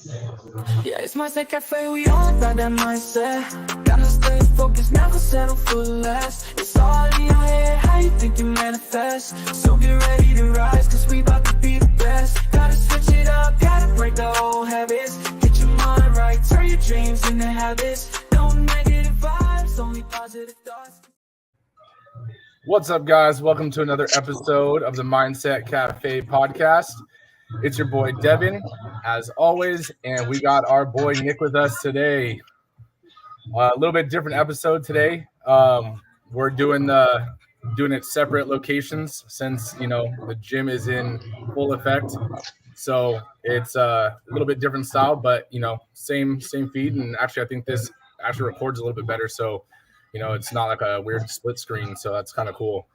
Yeah, it's mindset cafe, we all got that mindset. Gotta stay focused, never settle for less. It's all in your head, how you think you manifest. So get ready to rise, cause we about to be the best. Gotta switch it up, gotta break the old habits. Get your mind right, turn your dreams into habits. No negative vibes, only positive thoughts. What's up, guys? Welcome to another episode of the Mindset Cafe podcast. It's your boy Devin, as always, and we got our boy Nick with us today. A little bit different episode today. We're doing it separate locations since the gym is in full effect. So it's a little bit different style, but same feed. And actually, I think this actually records a little bit better. So it's not like a weird split screen. So that's kind of cool.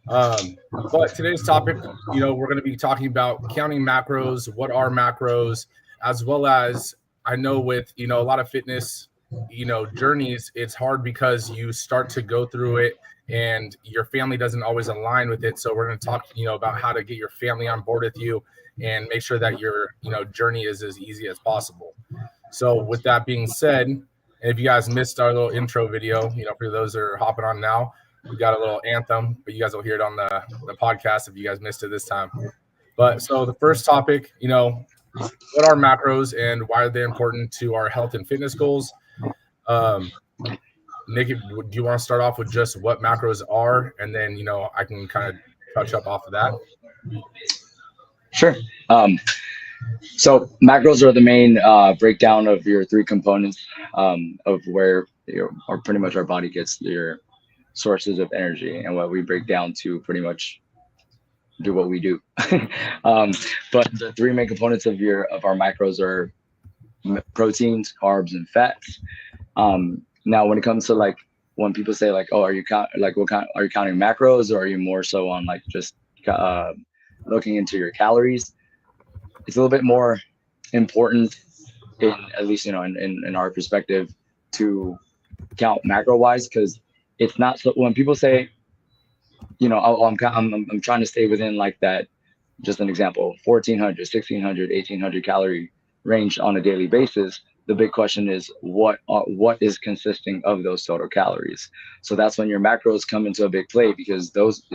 But today's topic, we're going to be talking about counting macros, what are macros, as well as I know with, a lot of fitness, journeys, it's hard because you start to go through it and your family doesn't always align with it. So we're going to talk, about how to get your family on board with you and make sure that your, journey is as easy as possible. So with that being said, if you guys missed our little intro video, for those that are hopping on now, we got a little anthem, but you guys will hear it on the podcast if you guys missed it this time. But so the first topic, what are macros and why are they important to our health and fitness goals? Nick, do you want to start off with just what macros are, and then I can kind of touch up off of that? Sure. So macros are the main breakdown of your three components of where or pretty much our body gets your sources of energy and what we break down to pretty much do what we do. But the three main components of our macros are proteins, carbs, and fats. Now, when it comes to when people say oh, are you counting macros, or are you more so on just looking into your calories? It's a little bit more important, at least in our perspective, to count macro wise, because it's not so when people say, I'm trying to stay within that, just an example, 1,400, 1,600, 1,800 calorie range on a daily basis. The big question is what is consisting of those total calories. So that's when your macros come into a big play, because those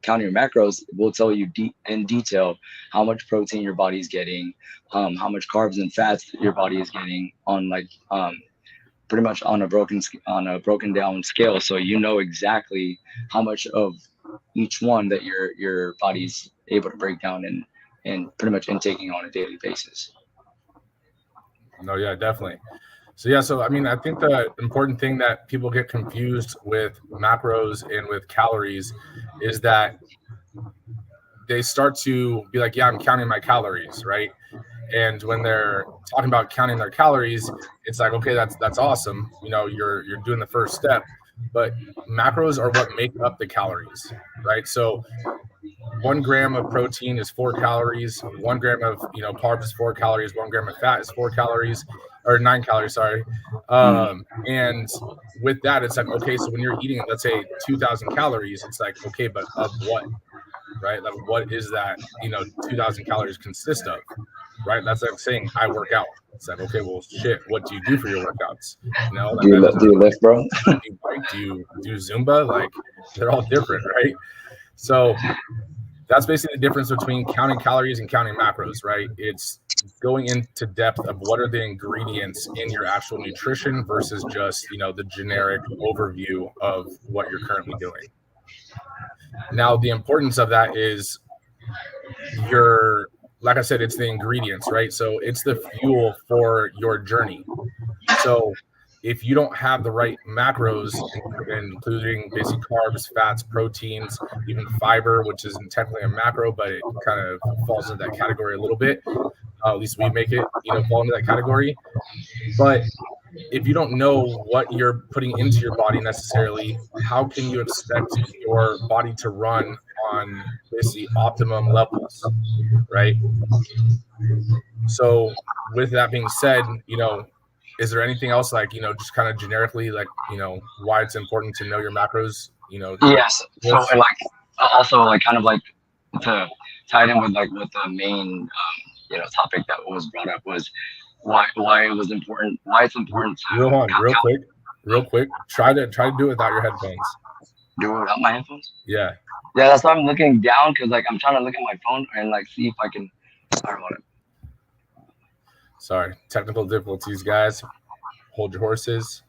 counting your macros will tell you in detail how much protein your body is getting, how much carbs and fats your body is getting on pretty much on a broken down scale. So exactly how much of each one that your body's able to break down and pretty much intaking on a daily basis. No, yeah, definitely. So I mean, I think the important thing that people get confused with macros and with calories is that they start to be like, yeah, I'm counting my calories, right? And when they're talking about counting their calories, it's like, okay, that's awesome. You're doing the first step, but macros are what make up the calories, right? So 1 gram of protein is 4 calories. 1 gram of carbs is 4 calories. 1 gram of fat is 4 calories, or 9 calories. Sorry. And with that, it's like, okay, so when you're eating, let's say 2,000 calories, it's like, okay, but of what, right? Like, what is that? 2,000 calories consist of, right? That's like saying I work out. It's like, okay, well, shit, what do you do for your workouts? Do you lift, bro? Do you do Zumba? They're all different, right? So that's basically the difference between counting calories and counting macros, right? It's going into depth of what are the ingredients in your actual nutrition versus just, the generic overview of what you're currently doing. Now, the importance of that is like I said, it's the ingredients, right? So it's the fuel for your journey. So if you don't have the right macros, including basic carbs, fats, proteins, even fiber, which isn't technically a macro, but it kind of falls into that category a little bit. At least we make it, fall into that category. But if you don't know what you're putting into your body necessarily, how can you expect your body to run on basically optimum levels, right? So with that being said, is there anything else just kind of generically why it's important to know your macros? Yes. So also kind of to tie it in with what the main topic that was brought up was why it was important, why it's important Real quick. Try to do it without your headphones. do it without my headphones. Yeah. Yeah, that's why I'm looking down because like I'm trying to look at my phone and like see if I can. I don't want it. Sorry, technical difficulties, guys. Hold your horses.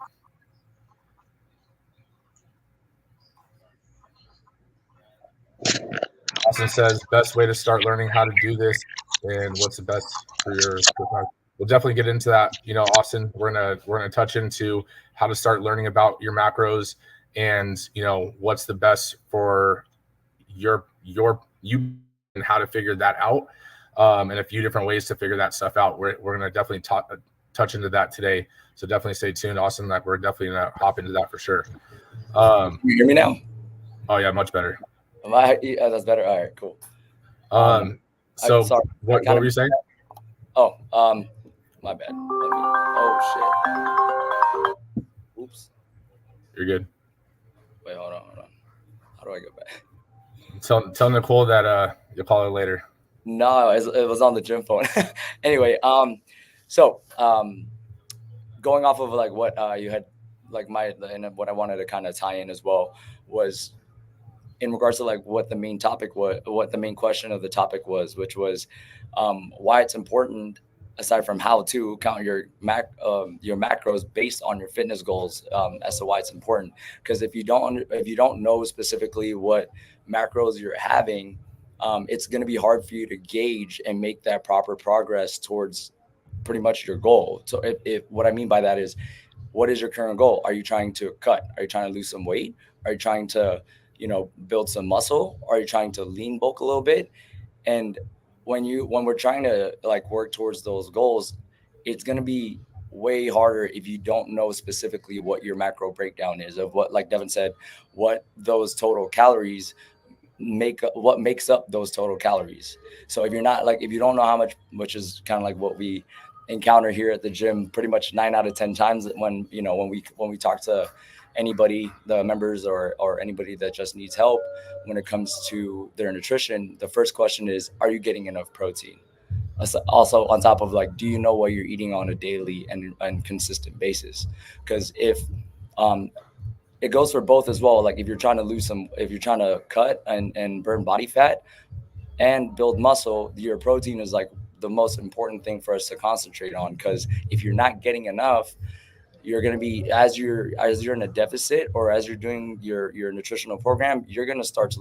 Austin says best way to start learning how to do this and what's the best for your. We'll definitely get into that. Austin, we're gonna touch into how to start learning about your macros and what's the best for your you and how to figure that out, and a few different ways to figure that stuff out. We're gonna definitely touch into that today. So definitely stay tuned, Austin. Like we're definitely gonna hop into that for sure. You hear me now? Oh yeah, much better. That's better. All right, cool. So what were you saying? Oh, my bad. Oh shit. Oops. You're good. Wait, hold on. How do I go back? Tell Nicole that you'll call her later. No, it was on the gym phone. Anyway, so going off of like what you had, like and what I wanted to kind of tie in as well was in regards to like what the main topic was, what the main question of the topic was, which was why it's important, aside from how to count your macros based on your fitness goals, as to why it's important. Because if you don't know specifically what macros you're having, it's going to be hard for you to gauge and make that proper progress towards pretty much your goal. So if what I mean by that is, what is your current goal? Are you trying to cut? Are you trying to lose some weight? Are you trying to build some muscle? Are you trying to lean bulk a little bit? And when we're trying to like work towards those goals, it's going to be way harder if you don't know specifically what your macro breakdown is of what, like Devin said, what those total calories what makes up those total calories. So if you don't know how much, which is kind of like what we encounter here at the gym pretty much 9 out of 10 times when we talk to anybody, the members or anybody that just needs help when it comes to their nutrition, the first question is, are you getting enough protein? Also on top of like, do you know what you're eating on a daily and consistent basis? Because if it goes for both as well. Like if you're trying to cut and burn body fat and build muscle, your protein is like the most important thing for us to concentrate on. Because if you're not getting enough, you're going to be, as you're in a deficit or as you're doing your nutritional program, you're going to start to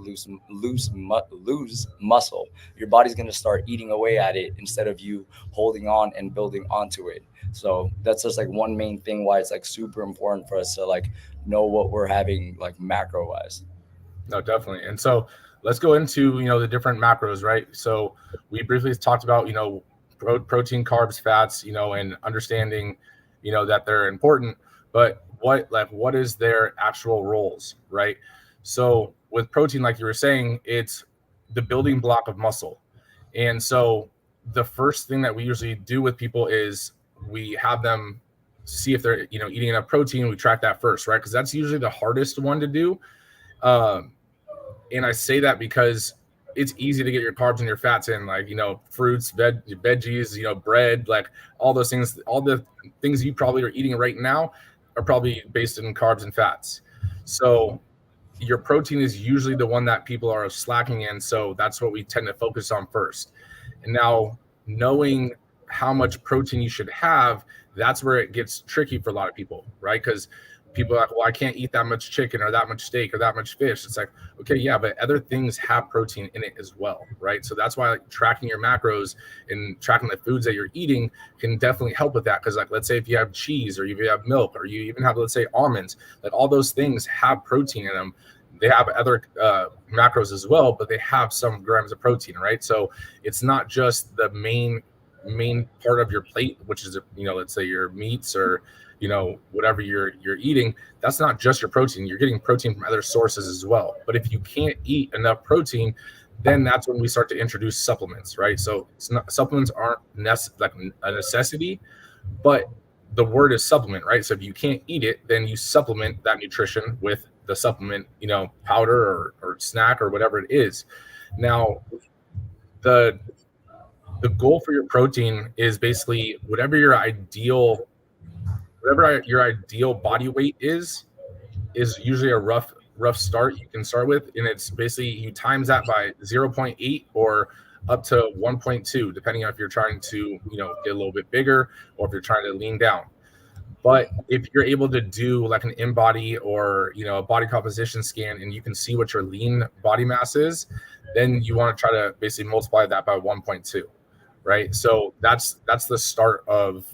lose muscle. Your body's going to start eating away at it instead of you holding on and building onto it. So that's just like one main thing why it's like super important for us to like know what we're having like macro wise. No, definitely. And so let's go into the different macros, right? So we briefly talked about protein, carbs, fats, and understanding that they're important, but what is their actual roles, right? So with protein, like you were saying, it's the building block of muscle. And so the first thing that we usually do with people is we have them see if they're eating enough protein. We track that first, right? Because that's usually the hardest one to do. And I say that because it's easy to get your carbs and your fats in, like, fruits, veggies, bread, like all those things, all the things you probably are eating right now are probably based in carbs and fats. So your protein is usually the one that people are slacking in. So that's what we tend to focus on first. And now knowing how much protein you should have, that's where it gets tricky for a lot of people, right? Because people are like, well, I can't eat that much chicken or that much steak or that much fish. It's like, okay, yeah, but other things have protein in it as well, right? So that's why like tracking your macros and tracking the foods that you're eating can definitely help with that. Because like, let's say if you have cheese or if you have milk or you even have, let's say, almonds, like all those things have protein in them. They have other macros as well, but they have some grams of protein, right? So it's not just the main part of your plate, which is let's say your meats or whatever you're eating. That's not just your protein. You're getting protein from other sources as well. But if you can't eat enough protein, then that's when we start to introduce supplements, right? So supplements aren't like a necessity, but the word is supplement, right? So if you can't eat it, then you supplement that nutrition with the supplement, powder or snack or whatever it is. Now, the the goal for your protein is basically whatever your ideal body weight is usually a rough start you can start with, and it's basically you times that by 0.8 or up to 1.2, depending on if you're trying to get a little bit bigger or if you're trying to lean down. But if you're able to do like an in-body or a body composition scan and you can see what your lean body mass is, then you want to try to basically multiply that by 1.2. Right. So that's the start of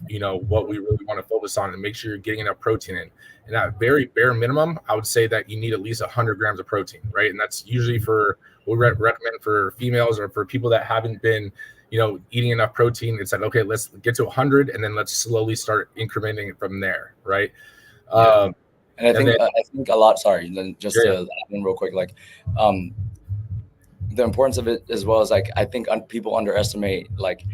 what we really want to focus on and make sure you're getting enough protein in. And at very bare minimum, I would say that you need at least 100 grams of protein, right? And that's usually for what we recommend for females or for people that haven't been eating enough protein. It's like, okay, let's get to 100 and then let's slowly start incrementing it from there, right? And I think a lot. Sorry, then just to add in real quick, like the importance of it as well as like I think people underestimate like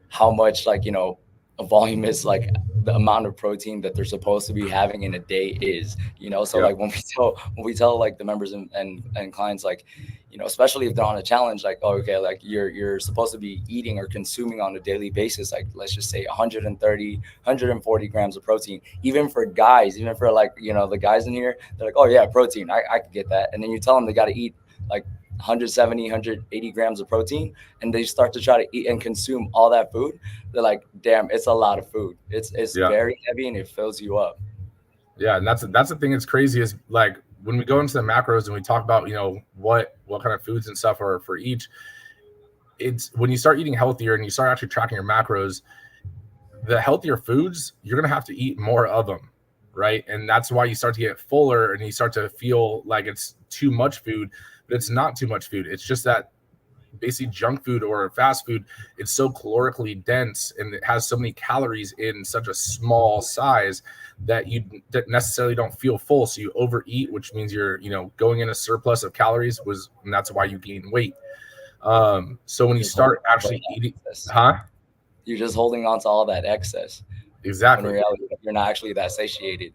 how much like a volume is, like the amount of protein that they're supposed to be having in a day is, so like when we tell like the members and clients, like especially if they're on a challenge, like, oh, okay, like you're supposed to be eating or consuming on a daily basis, like let's just say 130 140 grams of protein, even for guys, even for like the guys in here, they're like, oh yeah, protein, I could get that. And then you tell them they got to eat like 170 180 grams of protein, and they start to try to eat and consume all that food. They're like, damn, it's a lot of food. It's very heavy and it fills you up. Yeah, and that's the thing that's crazy is like when we go into the macros and we talk about what kind of foods and stuff are for each, it's when you start eating healthier and you start actually tracking your macros, the healthier foods, you're gonna have to eat more of them, right? And that's why you start to get fuller and you start to feel like it's too much food, but it's not too much food. It's just that basically junk food or fast food, it's so calorically dense and it has so many calories in such a small size that you necessarily don't feel full. So you overeat, which means you're going in a surplus of calories, and that's why you gain weight. So when you start actually eating, you're just holding on to all that excess. Exactly. In reality, you're not actually that satiated.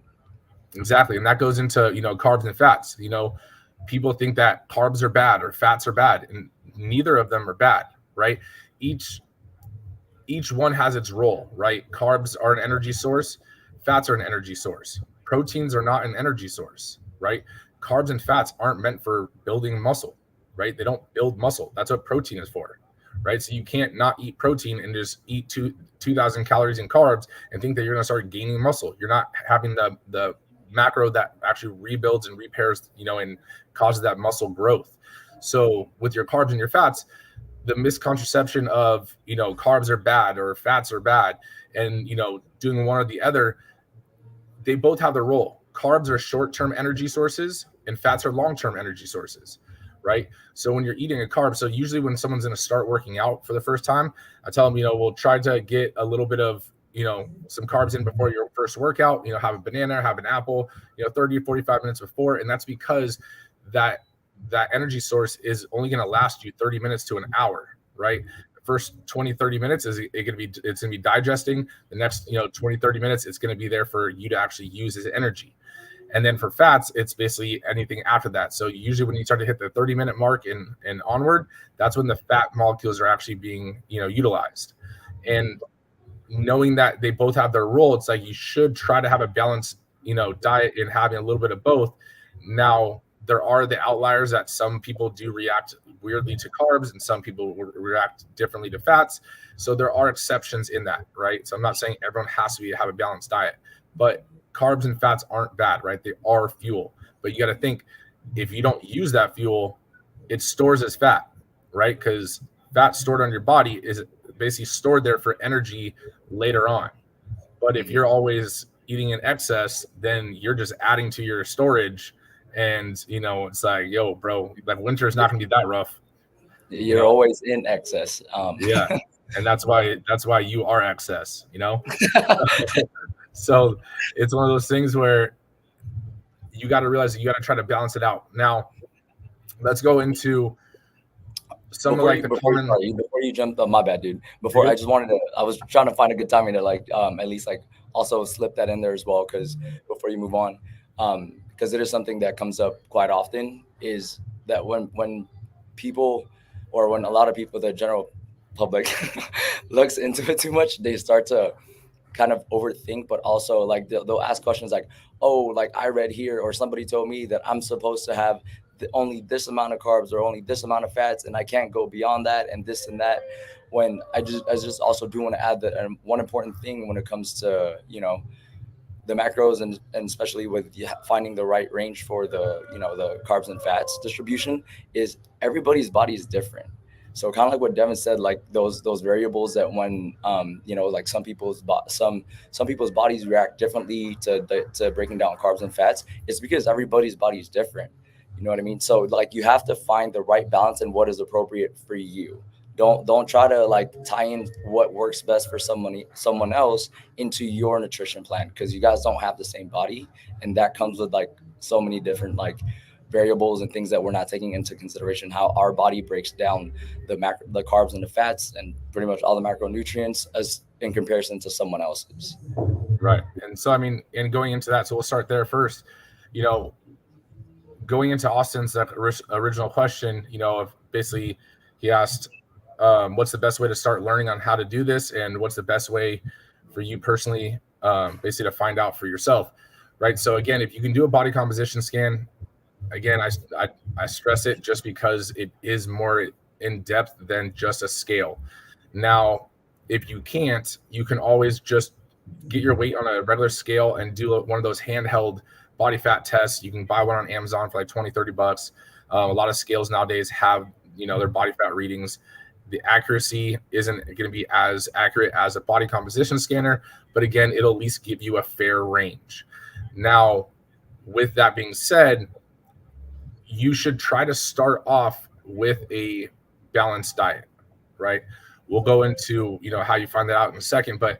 Exactly. And that goes into carbs and fats. People think that carbs are bad or fats are bad, and neither of them are bad, right? Each one has its role, right? Carbs are an energy source, fats are an energy source. Proteins are not an energy source, right? Carbs and fats aren't meant for building muscle, right? They don't build muscle. That's what protein is for, right? So you can't not eat protein and just eat 2,000 calories in carbs and think that you're going to start gaining muscle. You're not having the macro that actually rebuilds and repairs, and causes that muscle growth. So with your carbs and your fats, the misconception of, carbs are bad or fats are bad and, doing one or the other, they both have their role. Carbs are short-term energy sources and fats are long-term energy sources, right? So when you're eating a carb, so usually when someone's going to start working out for the first time, I tell them, we'll try to get a little bit of some carbs in before your first workout, have a banana, have an apple, 30 or 45 minutes before. And that's because that energy source is only going to last you 30 minutes to an hour, right? The first 20, 30 minutes it's going to be digesting. The next, 20, 30 minutes, it's going to be there for you to actually use as energy. And then for fats, it's basically anything after that. So usually when you start to hit the 30-minute mark and onward, that's when the fat molecules are actually being, utilized. And knowing that they both have their role, it's like you should try to have a balanced, diet and having a little bit of both. Now, there are the outliers that some people do react weirdly to carbs and some people will react differently to fats. So there are exceptions in that, right? So I'm not saying everyone has to have a balanced diet, but carbs and fats aren't bad, right? They are fuel. But you got to think, if you don't use that fuel, it stores as fat, right? Because fat stored on your body is basically stored there for energy later on. But if you're always eating in excess, then you're just adding to your storage. And, it's like, yo, bro, like winter is not going to be that rough. You're always in excess. Yeah. And that's why you are excess, So it's one of those things where you got to realize that you got to try to balance it out. Now, let's go into some before of like before you jump, my bad, dude. I just I was trying to find a good timing to like at least like also slip that in there as well, because before you move on, because it is something that comes up quite often, is that when people, or when a lot of people, the general public looks into it too much, they start to kind of overthink, but also like they'll ask questions like, oh, like I read here or somebody told me that I'm supposed to have only this amount of carbs or only this amount of fats and I can't go beyond that and this and that. When I just also do want to add that one important thing when it comes to, the macros, and especially with finding the right range for the carbs and fats distribution, is everybody's body is different. So kind of like what Devin said, like those variables that when like some people's bodies react differently to breaking down carbs and fats. It's because everybody's body is different. You know what I mean? So like you have to find the right balance and what is appropriate for you. Don't try to like tie in what works best for someone else into your nutrition plan, because you guys don't have the same body, and that comes with like so many different like variables and things that we're not taking into consideration, how our body breaks down the carbs and the fats and pretty much all the macronutrients as in comparison to someone else's. Right. And so, I mean, and going into that, so we'll start there first. Going into Austin's original question, of basically he asked, what's the best way to start learning on how to do this, and what's the best way for you personally, basically to find out for yourself, right? So again, if you can do a body composition scan, again, I stress it just because it is more in depth than just a scale. Now, if you can't, you can always just get your weight on a regular scale and do one of those handheld body fat tests. You can buy one on Amazon for like $20-$30. A lot of scales nowadays have, their body fat readings. The accuracy isn't going to be as accurate as a body composition scanner, but again, it'll at least give you a fair range. Now, with that being said, you should try to start off with a balanced diet, right? We'll go into, how you find that out in a second, but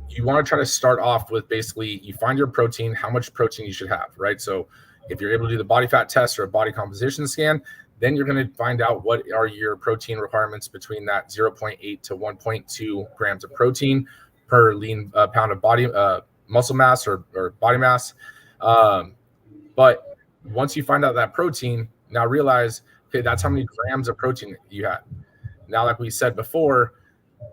you want to try to start off with basically you find your protein, how much protein you should have, right? So if you're able to do the body fat test or a body composition scan, then you're going to find out what are your protein requirements between that 0.8 to 1.2 grams of protein per lean pound of body muscle mass or body mass. But once you find out that protein, now realize, okay, that's how many grams of protein you had. Now, like we said before,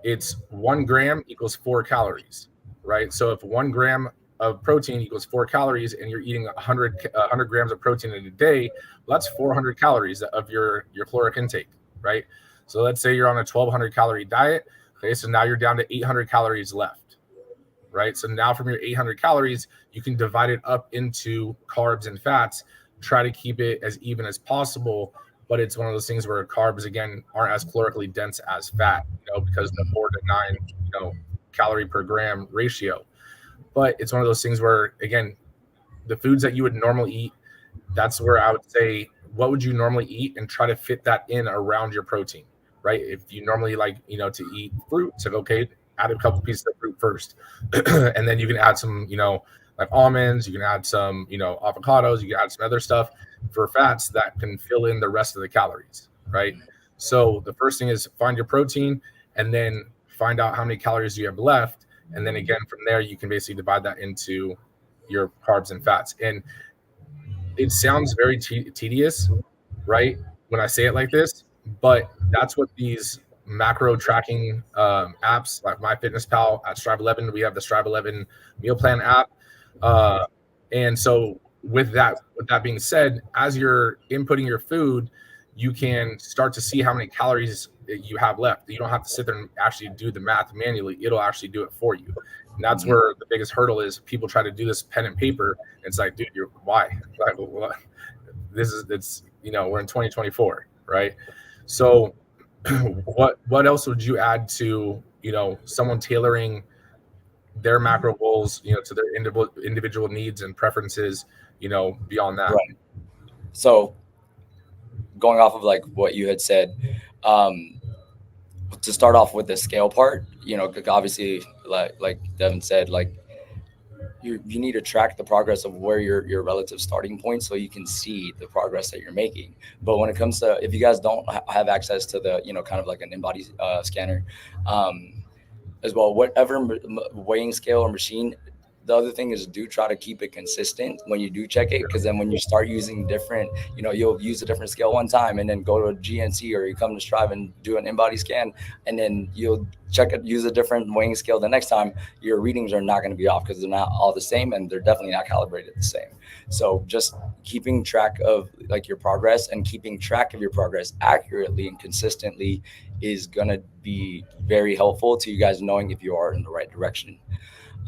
it's 1 gram equals 4 calories, right? So if 1 gram of protein equals 4 calories and you're eating 100 grams of protein in a day, well, that's 400 calories of your caloric intake, right? So let's say you're on a 1,200 calorie diet. Okay, so now you're down to 800 calories left, right? So now from your 800 calories, you can divide it up into carbs and fats, try to keep it as even as possible. But it's one of those things where carbs, again, aren't as calorically dense as fat, because the 4 to 9, calorie per gram ratio. But it's one of those things where, again, the foods that you would normally eat, that's where I would say, what would you normally eat, and try to fit that in around your protein, right? If you normally like, to eat fruit, so okay, add a couple pieces of fruit first. And then you can add some, like almonds, you can add some, avocados, you can add some other stuff for fats that can fill in the rest of the calories, right? So the first thing is find your protein, and then find out how many calories you have left. And then again, from there, you can basically divide that into your carbs and fats. And it sounds very tedious, right, when I say it like this, but that's what these macro tracking apps like MyFitnessPal, at Strive 11, we have the Strive 11 meal plan app. And so with that being said, as you're inputting your food, you can start to see how many calories you have left. You don't have to sit there and actually do the math manually. It'll actually do it for you. And that's where the biggest hurdle is. People try to do this pen and paper. And it's like, dude, why? Like, well, it's we're in 2024, right? So what else would you add to, someone tailoring their macro goals, to their individual needs and preferences, beyond that? Right. So going off of like what you had said, to start off with the scale part, obviously like Devin said, like you need to track the progress of where your relative starting point, so you can see the progress that you're making. But when it comes to, if you guys don't have access to the, kind of like an in-body scanner, as well, whatever weighing scale or machine, the other thing is do try to keep it consistent when you do check it, because then when you start using different, you'll use a different scale one time and then go to a GNC, or you come to Strive and do an in-body scan, and then you'll check it, use a different weighing scale the next time. Your readings are not going to be off because they're not all the same, and they're definitely not calibrated the same. So just keeping track of like your progress, and keeping track of your progress accurately and consistently is going to be very helpful to you guys knowing if you are in the right direction.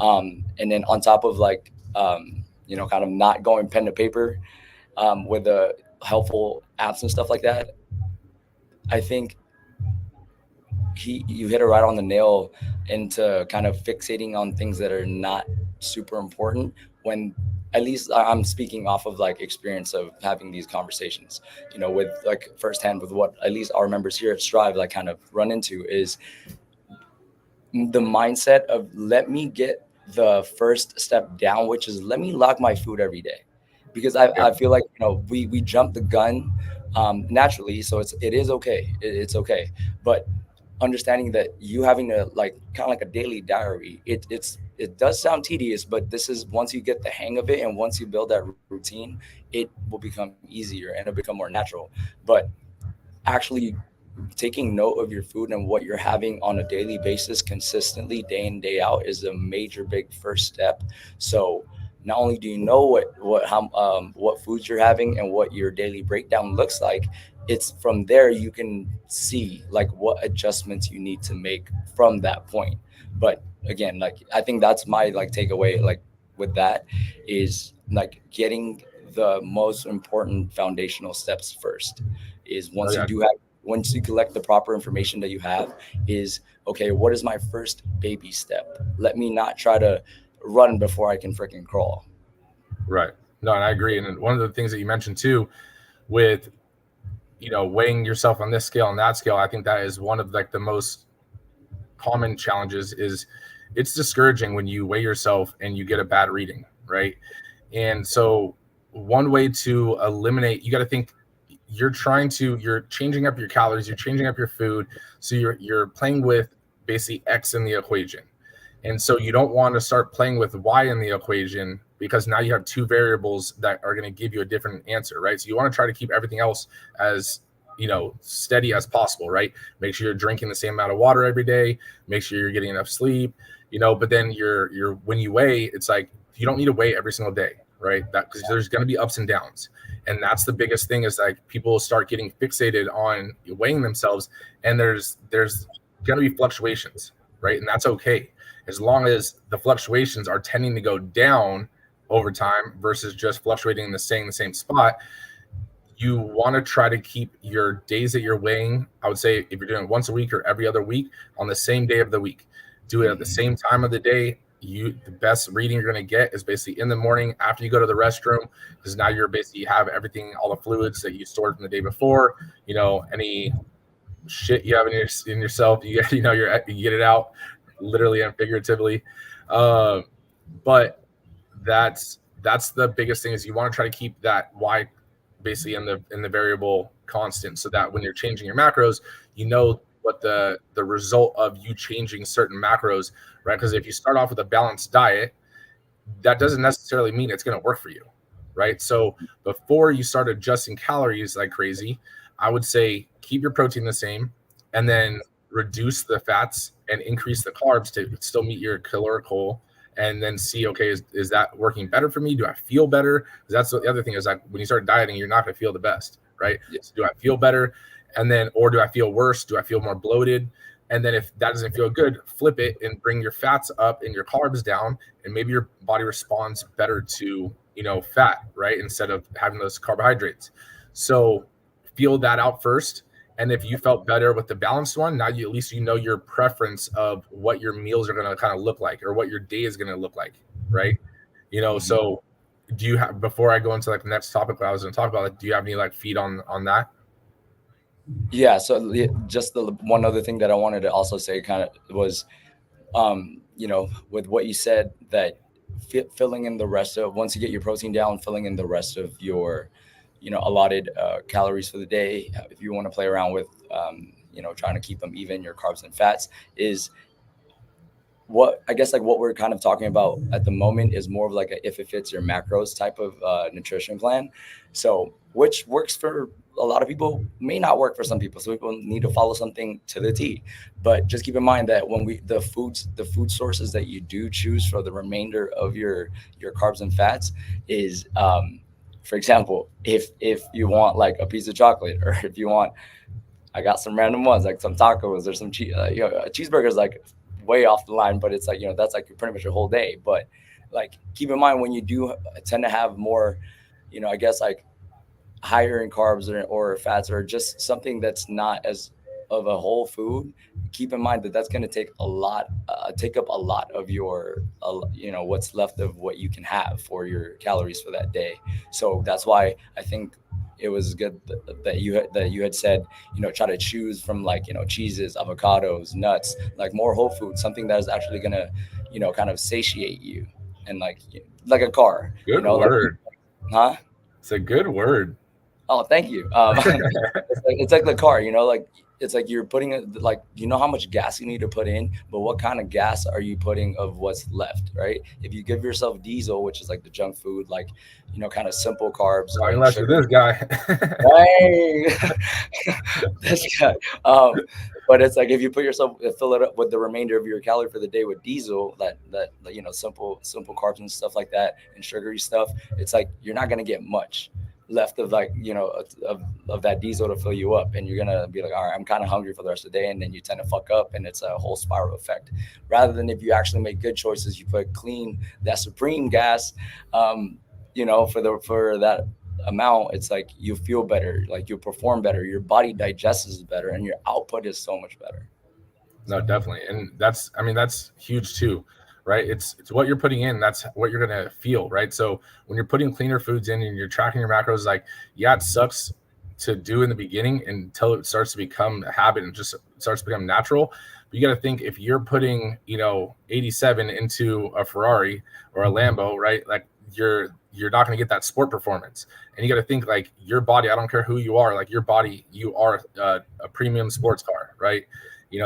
And then on top of like, kind of not going pen to paper, with the helpful apps and stuff like that, I think you hit it right on the nail into kind of fixating on things that are not super important, when at least I'm speaking off of like experience of having these conversations, with like firsthand, with what at least our members here at Strive like kind of run into, is the mindset of let me get the first step down, which is let me lock my food every day. Because I feel like, we jump the gun naturally. So it is okay. It's okay. But understanding that you having to like kind of like a daily diary, it does sound tedious, but this is, once you get the hang of it and once you build that routine, it will become easier and it'll become more natural. But actually taking note of your food and what you're having on a daily basis consistently, day in day out, is a major big first step. So not only do you know what foods you're having and what your daily breakdown looks like, it's from there you can see like what adjustments you need to make from that point. But again, like I think that's my like takeaway, like with that, is like getting the most important foundational steps first. Is Oh, yeah. once you collect the proper information that you have, is okay, what is my first baby step? Let me not try to run before I can freaking crawl. Right. No, and I agree. And one of the things that you mentioned too, with weighing yourself on this scale and that scale, I think that is one of like the most common challenges. Is it's discouraging when you weigh yourself and you get a bad reading, right? And so one way to eliminate, you got to think, you're changing up your calories, you're changing up your food, so you're playing with basically X in the equation. And so you don't want to start playing with Y in the equation, because now you have two variables that are going to give you a different answer, right? So you want to try to keep everything else as steady as possible, right? Make sure you're drinking the same amount of water every day, make sure you're getting enough sleep, but then you're when you weigh, it's like you don't need to weigh every single day, right? That, because there's going to be ups and downs. And that's the biggest thing, is like people start getting fixated on weighing themselves, and there's going to be fluctuations, right? And that's okay, as long as the fluctuations are tending to go down over time versus just fluctuating in the same spot. You want to try to keep your days that you're weighing, I would say if you're doing it once a week or every other week, on the same day of the week. Do it at the same time of the day. The best reading you're going to get is basically in the morning after you go to the restroom, because now you have everything, all the fluids that you stored from the day before, any shit you have in yourself, you get it out, literally and figuratively. But that's the biggest thing, is you want to try to keep that Y basically in the variable constant, so that when you're changing your macros, what the result of you changing certain macros, right? Because if you start off with a balanced diet, that doesn't necessarily mean it's going to work for you, right? So before you start adjusting calories like crazy, I would say keep your protein the same, and then reduce the fats and increase the carbs to still meet your caloric goal. And then see, okay, is that working better for me? Do I feel better? Because that's the other thing, is like when you start dieting, you're not going to feel the best, right? So do I feel better? And then, or do I feel worse? Do I feel more bloated? And then if that doesn't feel good, flip it and bring your fats up and your carbs down, and maybe your body responds better to, fat, right? Instead of having those carbohydrates. So feel that out first. And if you felt better with the balanced one, now at least your preference of what your meals are going to kind of look like, or what your day is going to look like, right? So do you have, before I go into like the next topic I was going to talk about, like, do you have any like feed on that? Yeah. So just the one other thing that I wanted to also say kind of was, with what you said, that filling in the rest of, once you get your protein down, filling in the rest of your allotted calories for the day, if you want to play around with trying to keep them even, your carbs and fats, is what I guess like what we're kind of talking about at the moment is more of like a if it fits your macros type of nutrition plan. So which works for a lot of people may not work for some people. So people need to follow something to the T. But just keep in mind that when the food sources that you do choose for the remainder of your carbs and fats is for example, if you want like a piece of chocolate, or if you want, I got some random ones like some tacos or some a cheeseburger is like way off the line, but it's like, that's like pretty much your whole day. But like keep in mind when you do tend to have more, I guess like higher in carbs or fats or just something that's not as of a whole food, keep in mind that that's going to take up a lot of your what's left of what you can have for your calories for that day. So that's why I think it was good that you had said, try to choose from like, cheeses, avocados, nuts, like more whole food, something that is actually going to kind of satiate you, and like a car. Good word. Huh? It's a good word. Oh, thank you. It's like the car, like it's like you're putting it like, how much gas you need to put in, but what kind of gas are you putting of what's left, right? If you give yourself diesel, which is like the junk food, like, kind of simple carbs. Unless you're this guy. This guy. But it's like if you fill it up with the remainder of your calorie for the day with diesel, that simple carbs and stuff like that, and sugary stuff, it's like you're not gonna get much left of like of that diesel to fill you up, and you're gonna be like, all right, I'm kind of hungry for the rest of the day, and then you tend to fuck up, and it's a whole spiral effect. Rather than if you actually make good choices, you put clean, that supreme gas, for that amount, it's like you feel better, like you perform better, your body digests better, and your output is so much better. No, definitely. And that's huge too, right? It's what you're putting in, that's what you're going to feel, right? So when you're putting cleaner foods in and you're tracking your macros, like, yeah, it sucks to do in the beginning until it starts to become a habit and just starts to become natural. But you got to think, if you're putting, 87 into a Ferrari or a Lambo, right? Like you're not going to get that sport performance. And you got to think like your body, I don't care who you are, like your body, you are a premium sports car, right?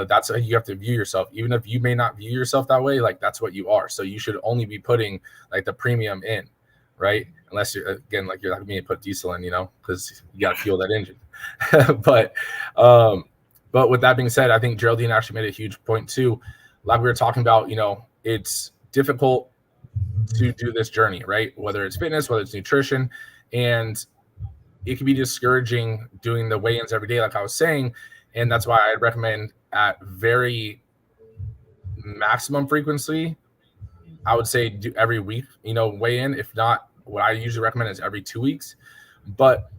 That's how you have to view yourself. Even if you may not view yourself that way, like that's what you are. So you should only be putting like the premium in, right? Unless you're, again, like you're like me and put diesel in, because you got to fuel that engine. But with that being said, I think Geraldine actually made a huge point too. Like we were talking about, it's difficult to do this journey, right? Whether it's fitness, whether it's nutrition, and it can be discouraging doing the weigh-ins every day, like I was saying. And that's why I'd recommend at very maximum frequency, I would say do every week, weigh in. If not, what I usually recommend is every 2 weeks. But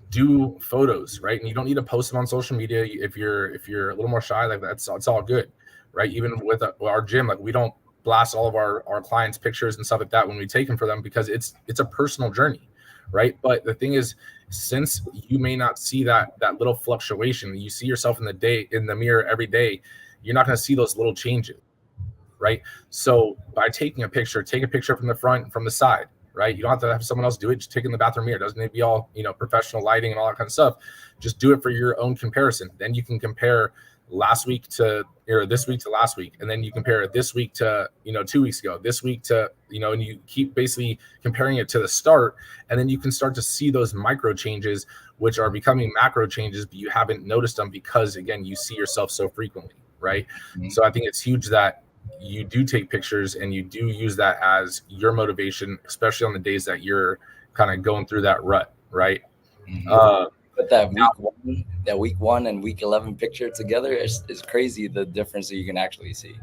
do photos, right? And you don't need to post them on social media. If you're a little more shy, like it's all good, right? Even with our gym, like we don't blast all of our clients' pictures and stuff like that when we take them for them, because it's a personal journey, right? But the thing is, since you may not see that little fluctuation, you see yourself in the mirror every day, you're not going to see those little changes, right? So by taking a picture, take a picture from the front, from the side, right? You don't have to have someone else do it. Just take it in the bathroom mirror. It doesn't need to be all, professional lighting and all that kind of stuff. Just do it for your own comparison. Then you can compare this week to last week, and then you compare this week to 2 weeks ago, this week to and you keep basically comparing it to the start, and then you can start to see those micro changes which are becoming macro changes, but you haven't noticed them because again you see yourself so frequently, right? Mm-hmm. So I think it's huge that you do take pictures and you do use that as your motivation, especially on the days that you're kind of going through that rut, right? Mm-hmm. But that week one and week 11 picture together is crazy, the difference that you can actually see.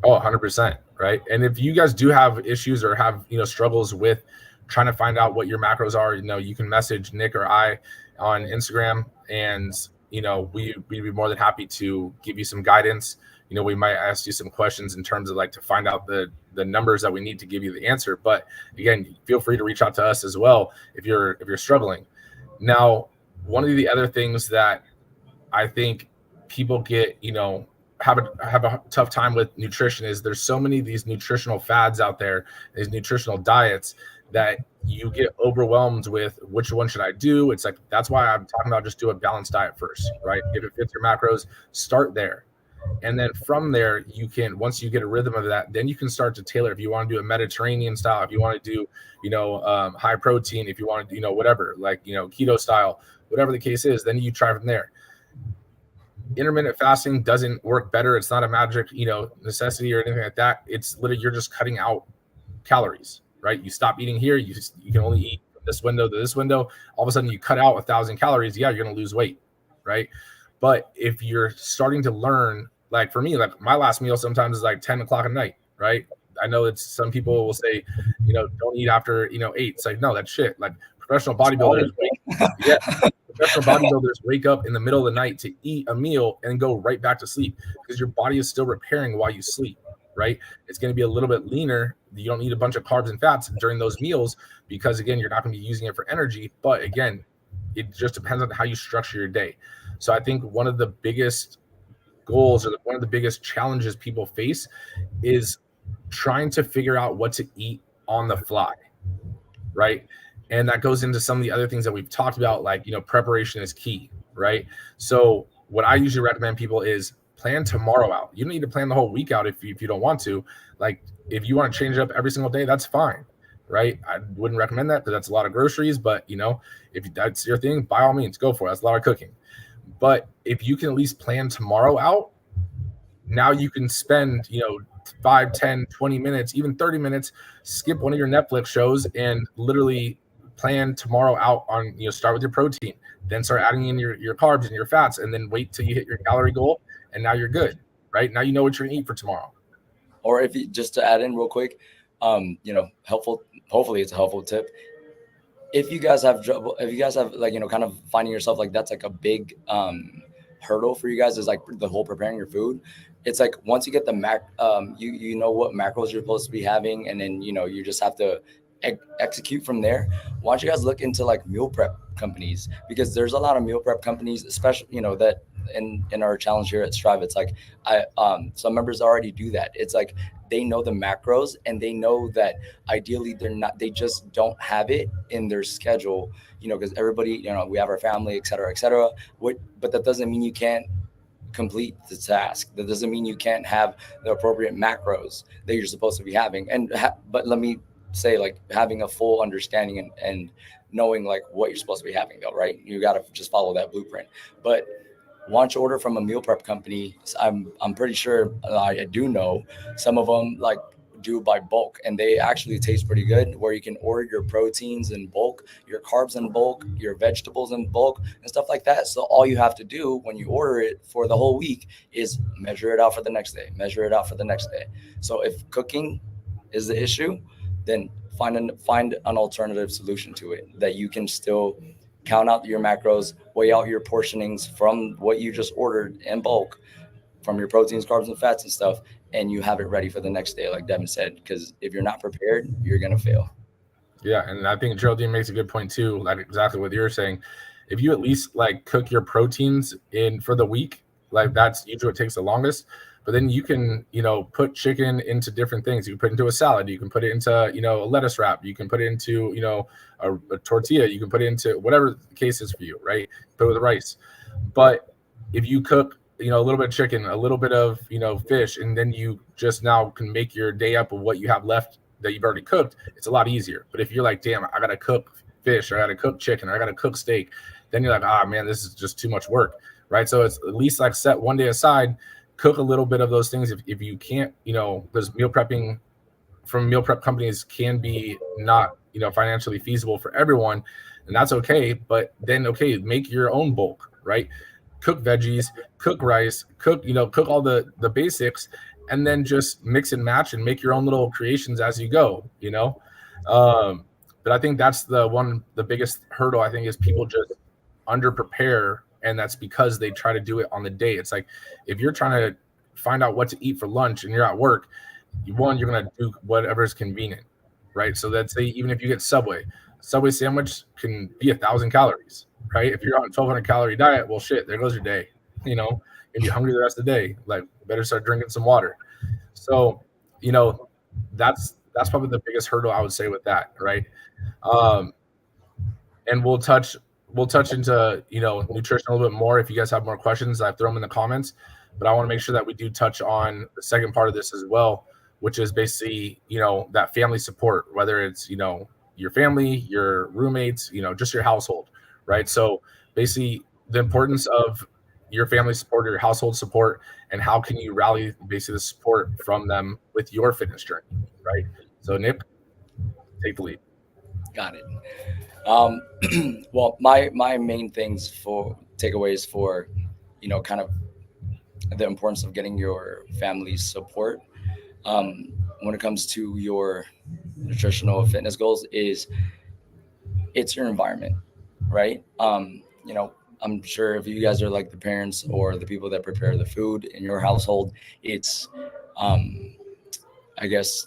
Oh, 100%, right? And if you guys do have issues or have, struggles with trying to find out what your macros are, you can message Nick or I on Instagram, and, we'd be more than happy to give you some guidance. We might ask you some questions in terms of like to find out the numbers that we need to give you the answer. But again, feel free to reach out to us as well if you're struggling. Now, one of the other things that I think people get, have a tough time with nutrition is there's so many of these nutritional fads out there, these nutritional diets, that you get overwhelmed with which one should I do. It's like, that's why I'm talking about just do a balanced diet first, right? If it fits your macros, start there. And then from there, you can, once you get a rhythm of that, then you can start to tailor. If you want to do a Mediterranean style, if you want to do, high protein, if you want to, whatever, like, keto style, whatever the case is, then you try from there. Intermittent fasting doesn't work better. It's not a magic, necessity or anything like that. It's literally, you're just cutting out calories, right? You stop eating here. You can only eat from this window to this window. All of a sudden you cut out 1,000 calories. Yeah, you're going to lose weight, right? But if you're starting to learn, like for me, like my last meal sometimes is like 10 o'clock at night, right? I know it's, some people will say, don't eat after, 8. It's like, no, that's shit. Like professional bodybuilders, professional bodybuilders wake up in the middle of the night to eat a meal and go right back to sleep, because your body is still repairing while you sleep, right? It's going to be a little bit leaner. You don't need a bunch of carbs and fats during those meals, because again, you're not going to be using it for energy. But again, it just depends on how you structure your day. So I think one of the biggest goals, or one of the biggest challenges people face, is trying to figure out what to eat on the fly, right? And that goes into some of the other things that we've talked about, like, preparation is key, right? So what I usually recommend people is plan tomorrow out. You don't need to plan the whole week out if you don't want to. Like, if you want to change it up every single day, that's fine, right? I wouldn't recommend that because that's a lot of groceries, but if that's your thing, by all means, go for it. That's a lot of cooking. But if you can at least plan tomorrow out, now you can spend, 5, 10, 20 minutes, even 30 minutes, skip one of your Netflix shows and literally plan tomorrow out on, start with your protein, then start adding in your carbs and your fats, and then wait till you hit your calorie goal. And now you're good, right? Now you know what you're gonna eat for tomorrow. Or if you, just to add in real quick, helpful, hopefully it's a helpful tip. If you guys have trouble, if you guys have like, kind of finding yourself like that's like a big hurdle for you guys, is like the whole preparing your food. It's like once you get the you know what macros you're supposed to be having, and then you just have to execute from there. Why don't you guys look into like meal prep companies, because there's a lot of meal prep companies, especially that in our challenge here at Strive. It's like some members already do that. It's like they know the macros, and they know that ideally they just don't have it in their schedule, because everybody, we have our family, et cetera, but that doesn't mean you can't complete the task. That doesn't mean you can't have the appropriate macros that you're supposed to be having. But let me say, like, having a full understanding and knowing like what you're supposed to be having, though, right? You got to just follow that blueprint. But once you order from a meal prep company, I'm pretty sure, I do know some of them like do by bulk, and they actually taste pretty good, where you can order your proteins in bulk, your carbs in bulk, your vegetables in bulk, and stuff like that. So all you have to do when you order it for the whole week is measure it out for the next day, So if cooking is the issue, then find an alternative solution to it, that you can still count out your macros, weigh out your portionings from what you just ordered in bulk, from your proteins, carbs, and fats and stuff, and you have it ready for the next day, like Devin said. Because if you're not prepared, you're gonna fail. Yeah, and I think Geraldine makes a good point too, like exactly what you're saying. If you at least like cook your proteins in for the week, like that's usually what takes the longest. But then you can, put chicken into different things. You can put it into a salad. You can put it into, a lettuce wrap. You can put it into, a tortilla. You can put it into whatever the case is for you, right? Put it with rice. But if you cook, a little bit of chicken, a little bit of, fish, and then you just now can make your day up of what you have left that you've already cooked, it's a lot easier. But if you're like, damn, I got to cook fish, or I got to cook chicken, or I got to cook steak, then you're like, man, this is just too much work, right? So it's at least like set one day aside, cook a little bit of those things. If you can't, because meal prepping from meal prep companies can be not, financially feasible for everyone, and that's okay. But then, okay, make your own bulk, right? Cook veggies, cook rice, cook all the basics, and then just mix and match and make your own little creations as you go, But I think that's the biggest hurdle, I think, is people just under prepare. And that's because they try to do it on the day. It's like, if you're trying to find out what to eat for lunch and you're at work, you're going to do whatever is convenient, right? So let's say even if you get Subway sandwich can be 1,000 calories, right? If you're on a 1,200 calorie diet, well, shit, there goes your day. If you're hungry the rest of the day, like, better start drinking some water. So, that's probably the biggest hurdle I would say with that, right? And we'll touch into nutrition a little bit more if you guys have more questions. I throw them in the comments. but I want to make sure that we do touch on the second part of this as well, which is basically, that family support, whether it's, your family, your roommates, just your household, right? So basically the importance of your family support or your household support, and how can you rally basically the support from them with your fitness journey, right? So Nick, take the lead. Got it. Um, well, my main things for takeaways for, kind of the importance of getting your family's support when it comes to your nutritional fitness goals is it's your environment, right? I'm sure if you guys are like the parents or the people that prepare the food in your household, it's, um, I guess,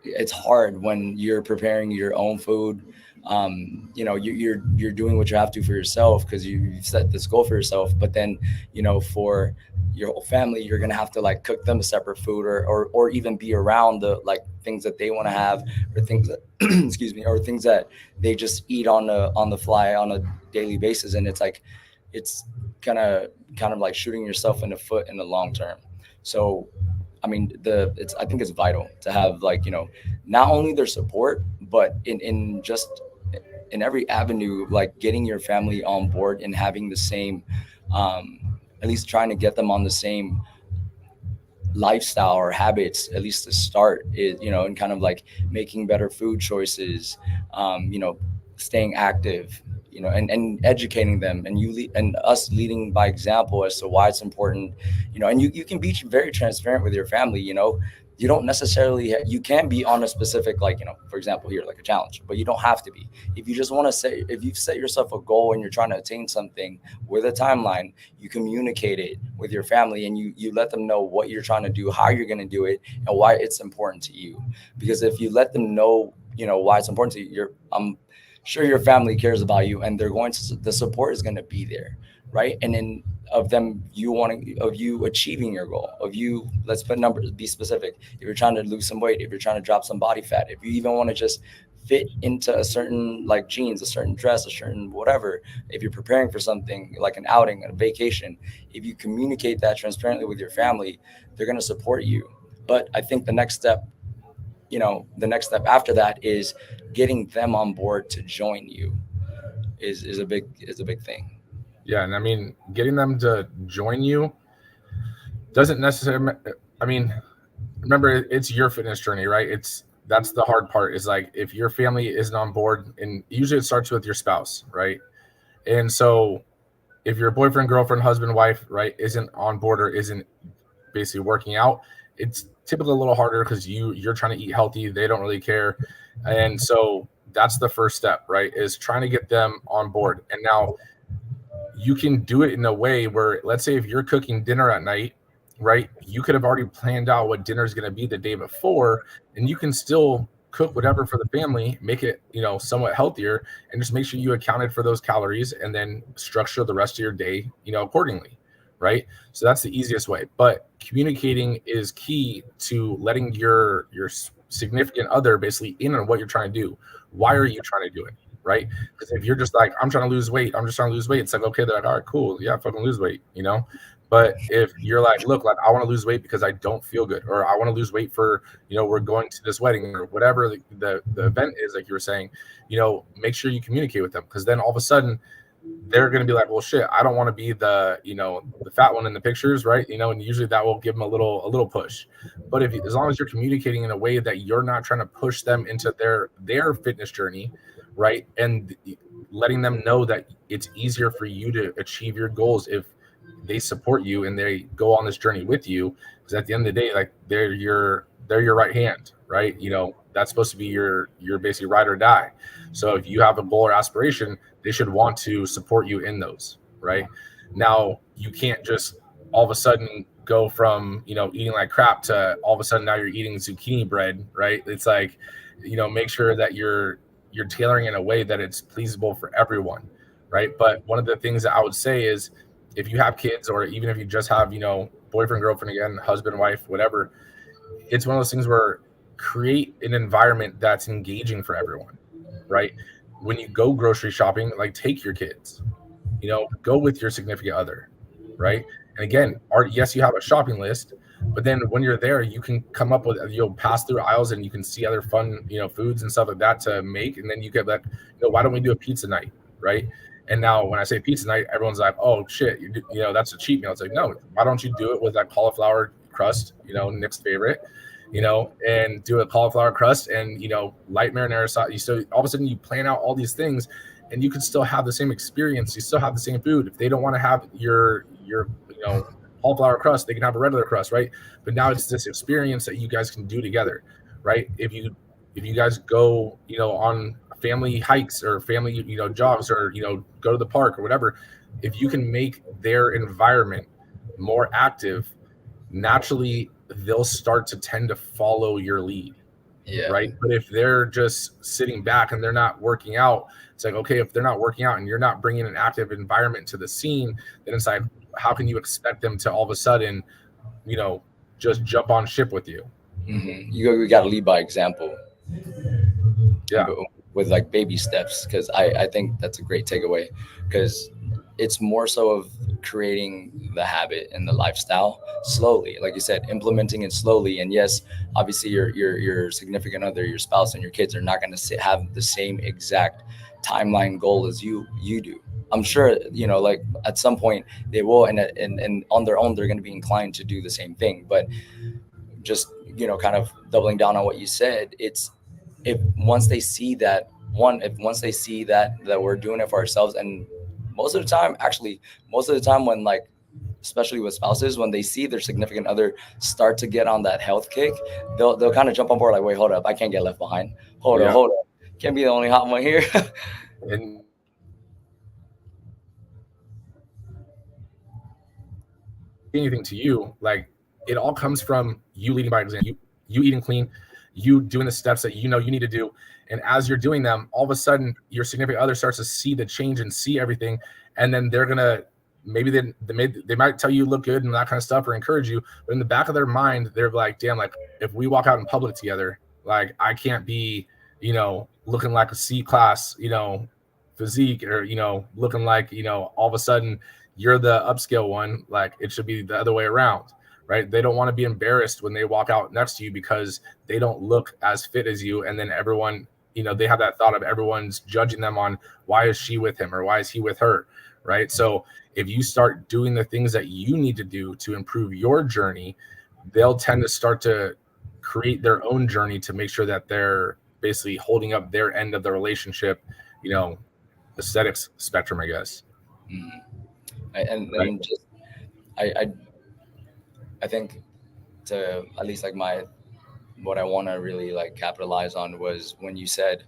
it's hard when you're preparing your own food. You're doing what you have to for yourself because you've set this goal for yourself. But then, for your whole family, you're gonna have to like cook them a separate food, or even be around the like things that they want to have, or things that excuse me, or things that they just eat on the fly on a daily basis, and it's like it's gonna kind of like shooting yourself in the foot in the long term. So I mean, I think it's vital to have like, not only their support, but in just in every avenue, like getting your family on board and having the same, at least trying to get them on the same lifestyle or habits, at least to start is, and kind of like making better food choices, staying active, and educating them, and and us leading by example as to why it's important, and you can be very transparent with your family. You don't necessarily you can be on a specific, like, for example here, like a challenge, but you don't have to be. If you just want to say, if you've set yourself a goal and you're trying to attain something with a timeline, you communicate it with your family, and you let them know what you're trying to do, how you're going to do it, and why it's important to you. Because if you let them know, why it's important to you, I'm sure your family cares about you, and the support is going to be there, right? And then of you achieving your goal, of you, let's put numbers, be specific. If you're trying to lose some weight, if you're trying to drop some body fat, if you even want to just fit into a certain like jeans, a certain dress, a certain whatever, if you're preparing for something like an outing, a vacation, if you communicate that transparently with your family, they're going to support you. But I think the next step after that is getting them on board to join you is a big thing. Yeah, and I mean, getting them to join you doesn't necessarily. I mean, remember, it's your fitness journey, right? That's the hard part. Is like if your family isn't on board, and usually it starts with your spouse, right? And so, if your boyfriend, girlfriend, husband, wife, right, isn't on board or isn't basically working out, it's typically a little harder because you're trying to eat healthy. They don't really care, and so that's the first step, right? Is trying to get them on board. And now you can do it in a way where, let's say if you're cooking dinner at night, right, you could have already planned out what dinner is going to be the day before, and you can still cook whatever for the family, make it, somewhat healthier, and just make sure you accounted for those calories, and then structure the rest of your day, accordingly, right? So that's the easiest way. But communicating is key to letting your significant other basically in on what you're trying to do. Why are you trying to do it? Right? Because if you're just like, I'm trying to lose weight, I'm just trying to lose weight, it's like, okay, they're like, all right, cool, yeah, fucking lose weight, But if you're like, look, like I want to lose weight because I don't feel good, or I want to lose weight for, we're going to this wedding or whatever the event is, like you were saying, make sure you communicate with them, because then all of a sudden they're going to be like, well, shit, I don't want to be the, the fat one in the pictures, right? And usually that will give them a little push. But as long as you're communicating in a way that you're not trying to push them into their fitness journey, right, and letting them know that it's easier for you to achieve your goals if they support you and they go on this journey with you, because at the end of the day, like they're your right hand, right? That's supposed to be your basically ride or die. So if you have a goal or aspiration, they should want to support you in those, right? Now you can't just all of a sudden go from eating like crap to all of a sudden now you're eating zucchini bread, right? It's like, make sure that you're tailoring in a way that it's pleasable for everyone, right? But one of the things that I would say is, if you have kids, or even if you just have, boyfriend, girlfriend, again, husband, wife, whatever, it's one of those things where create an environment that's engaging for everyone, right? When you go grocery shopping, like take your kids, go with your significant other, right? And again, yes, you have a shopping list, but then when you're there, you can come up with, you'll pass through aisles and you can see other fun, foods and stuff like that to make. And then you get like, why don't we do a pizza night, right? And now when I say pizza night, everyone's like, oh shit, that's a cheat meal. It's like, no, why don't you do it with that cauliflower crust, Nick's favorite, and do a cauliflower crust and, light marinara sauce. So all of a sudden you plan out all these things and you can still have the same experience. You still have the same food. If they don't want to have your cauliflower crust, they can have a regular crust, right? But now it's this experience that you guys can do together, right? If you guys go, on family hikes or family, jogs, or, go to the park or whatever, if you can make their environment more active, naturally they'll start to tend to follow your lead. Yeah. Right. But if they're just sitting back and they're not working out, it's like, okay, if they're not working out and you're not bringing an active environment to the scene, then it's like, how can you expect them to all of a sudden, just jump on ship with you? Mm-hmm. You got to lead by example. Yeah. With like baby steps, because I think that's a great takeaway, because it's more so of creating the habit and the lifestyle slowly, like you said, implementing it slowly. And yes, obviously your significant other, your spouse and your kids are not going to have the same exact timeline goal as you do. I'm sure, like at some point they will, and on their own, they're going to be inclined to do the same thing. But just, kind of doubling down on what you said, it's, once they see that we're doing it for ourselves. And most of the time when, like, especially with spouses, when they see their significant other start to get on that health kick, they'll kind of jump on board, like, wait, hold up, I can't get left behind. Hold up, can't be the only hot one here. And anything to you, like, it all comes from you leading by example, you eating clean, you doing the steps that you need to do. And as you're doing them, all of a sudden your significant other starts to see the change and see everything. And then they're going to, maybe they might tell you look good and that kind of stuff or encourage you. But in the back of their mind, they're like, damn, like if we walk out in public together, like I can't be, looking like a C-class, physique, or, looking like, all of a sudden you're the upscale one. Like it should be the other way around. Right. They don't want to be embarrassed when they walk out next to you because they don't look as fit as you. And then everyone, they have that thought of everyone's judging them on why is she with him or why is he with her. Right. So if you start doing the things that you need to do to improve your journey, they'll tend to start to create their own journey to make sure that they're basically holding up their end of the relationship, aesthetics spectrum, I guess. Mm-hmm. And just, I think, to at least like what I want to really like capitalize on was when you said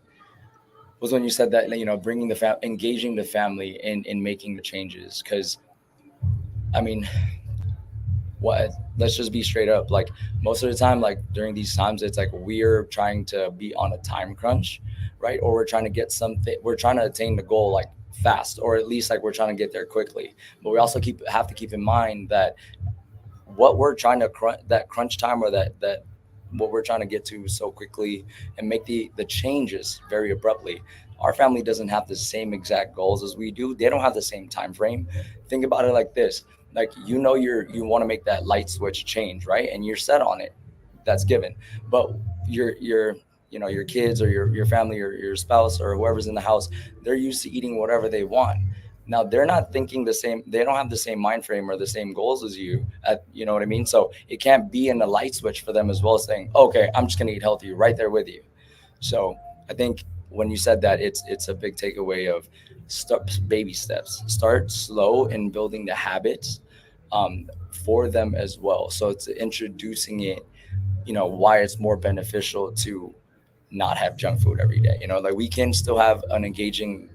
that, bringing engaging the family in making the changes. Because I mean, let's just be straight up, like most of the time, like during these times, it's like we're trying to be on a time crunch, right? Or we're trying to get something, we're trying to attain the goal like fast, or at least like we're trying to get there quickly. But we also have to keep in mind that what we're trying to that crunch time, or that what we're trying to get to so quickly and make the changes very abruptly, our family doesn't have the same exact goals as we do. They don't have the same time frame. Think about it like this, like, you want to make that light switch change, right? And you're set on it, that's given. But your kids or your family or your spouse or whoever's in the house, they're used to eating whatever they want. Now they're not thinking the same. They don't have the same mind frame or the same goals as you. You know what I mean? So it can't be in the light switch for them as well, saying, okay, I'm just going to eat healthy right there with you. So I think when you said that, it's a big takeaway of baby steps. Start slow in building the habits for them as well. So it's introducing it, why it's more beneficial to not have junk food every day. Like we can still have an engaging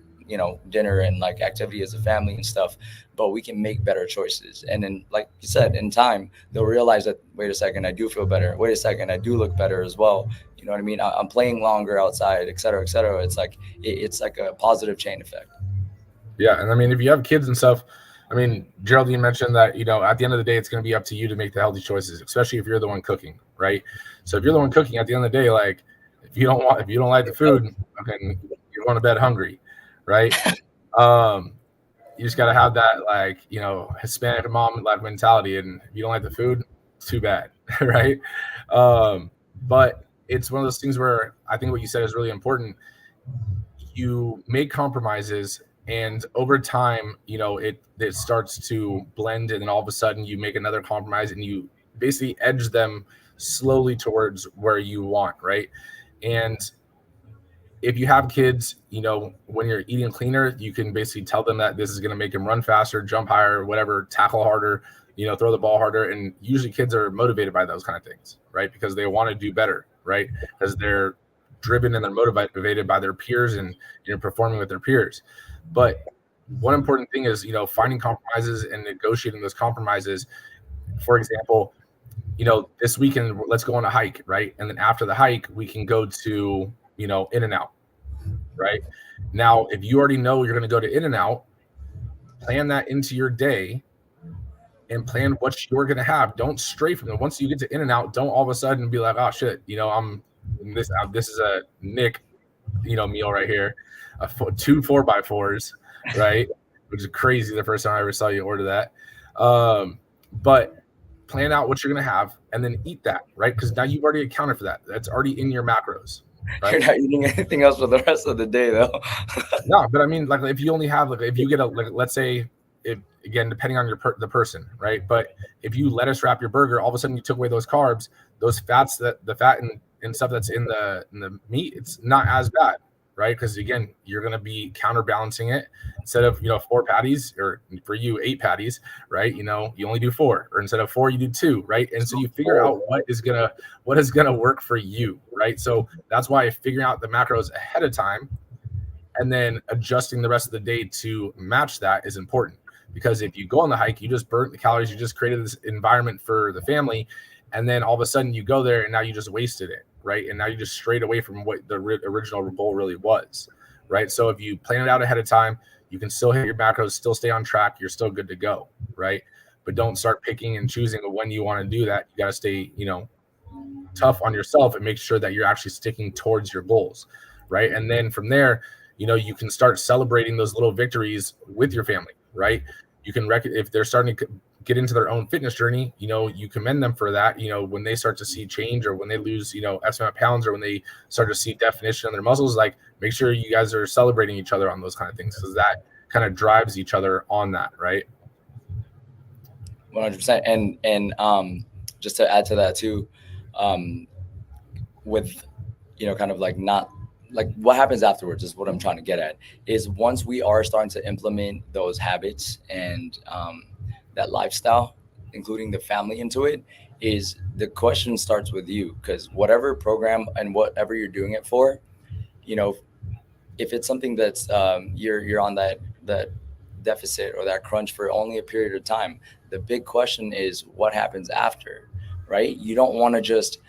dinner and like activity as a family and stuff, but we can make better choices. And then, like you said, in time, they'll realize that, wait a second, I do feel better. Wait a second, I do look better as well. You know what I mean? I'm playing longer outside, et cetera, et cetera. It's like, it's like a positive chain effect. Yeah. And I mean, if you have kids and stuff, I mean, Geraldine mentioned that, at the end of the day, it's going to be up to you to make the healthy choices, especially if you're the one cooking. Right. So if you're the one cooking, at the end of the day, like if you don't like the food, okay, you're going to bed hungry. Right. You just got to have that, like, you know, Hispanic mom like mentality. And if you don't like the food, it's too bad, right? But it's one of those things where I think what you said is really important. You make compromises, and over time, you know, it starts to blend, and then all of a sudden you make another compromise, and you basically edge them slowly towards where you want, right? And if you have kids, you know, when you're eating cleaner, you can basically tell them that this is going to make them run faster, jump higher, whatever, tackle harder, you know, throw the ball harder. And usually kids are motivated by those kind of things, right? Because they want to do better, right? Because they're driven and they're motivated by their peers and, you know, performing with their peers. But one important thing is, you know, finding compromises and negotiating those compromises. For example, you know, this weekend, let's go on a hike, right? And then after the hike, we can go to, you know, In-N-Out, right? Now, if you already know you're going to go to In-N-Out, plan that into your day and plan what you're going to have. Don't stray from it. Once you get to In-N-Out, don't all of a sudden be like, oh shit, you know, this is a Nick, you know, meal right here, two 4x4s, right? Which is crazy. The first time I ever saw you order that. But plan out what you're going to have and then eat that, right? Because now you've already accounted for that. That's already in your macros. Right? You're not eating anything else for the rest of the day, though. No, but I mean, like, if you only have, like, if you get let's say, if, again, depending on the person, right? But if you lettuce wrap your burger, all of a sudden you took away those carbs, those fats, the fat and stuff that's in the meat, it's not as bad, right? Because again, you're going to be counterbalancing it. Instead of, you know, 4 patties, or for you 8 patties, right? You know, you only do 4, or instead of 4, you do 2, right? And so you figure out what is gonna work for you, right? So that's why figuring out the macros ahead of time and then adjusting the rest of the day to match that is important. Because if you go on the hike, you just burnt the calories, you just created this environment for the family, and then all of a sudden you go there and now you just wasted it, right? And now you just strayed away from what the original goal really was, right? So if you plan it out ahead of time, you can still hit your macros, still stay on track. You're still good to go, right? But don't start picking and choosing when you want to do that. You got to stay, you know, tough on yourself and make sure that you're actually sticking towards your goals, right? And then from there, you know, you can start celebrating those little victories with your family, right? You can if they're starting to get into their own fitness journey, you know, you commend them for that. You know, when they start to see change, or when they lose, you know, X amount of pounds, or when they start to see definition in their muscles, like, make sure you guys are celebrating each other on those kind of things, because that kind of drives each other on that, right? 100%. And just to add to that too, with, you know, kind of like, not like what happens afterwards is what I'm trying to get at, is once we are starting to implement those habits and that lifestyle, including the family into it, is the question starts with you. Because whatever program and whatever you're doing it for, you know, if it's something that's you're on that deficit or that crunch for only a period of time, the big question is what happens after, right? You don't want to just,